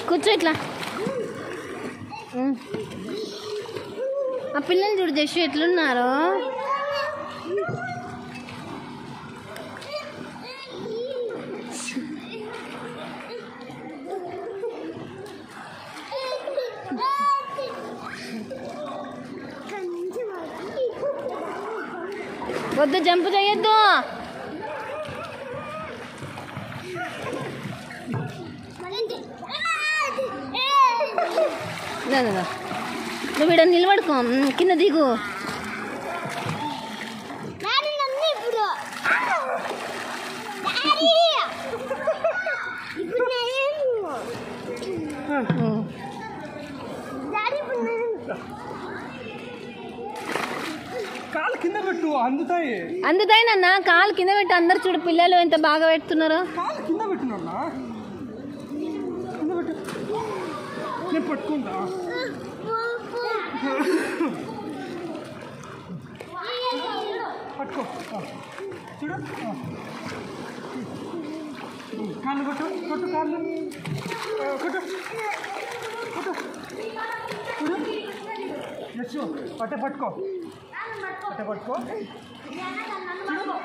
కూర్చో ఇట్లా. ఆ పిల్లలు చూడు జస్ట్ ఎట్లున్నారు. వద్దు, జంప్ చేయొద్దు. నువ్వు ఇక్కడ నిలబడుకో, కింద దిగు. కాలు కింద పెట్టు, అందుతాయి. అందుతాయి నాన్న, కాలు కింద పెట్టు. అందరు చూడు పిల్లలు ఎంత బాగా పెడుతున్నారు. కాలు కింద పెట్టు నాన్న, కింద పెట్టు. నేను పట్టుకుంటా. పట్టుకో, చూడు. కాళ్ళు కొట్టు, కొట్టు కాళ్ళు కొట్టు, కొట్టు. చూడు, యశు పట్టే పట్టుకో, పట్టే పట్టుకో. చూడు.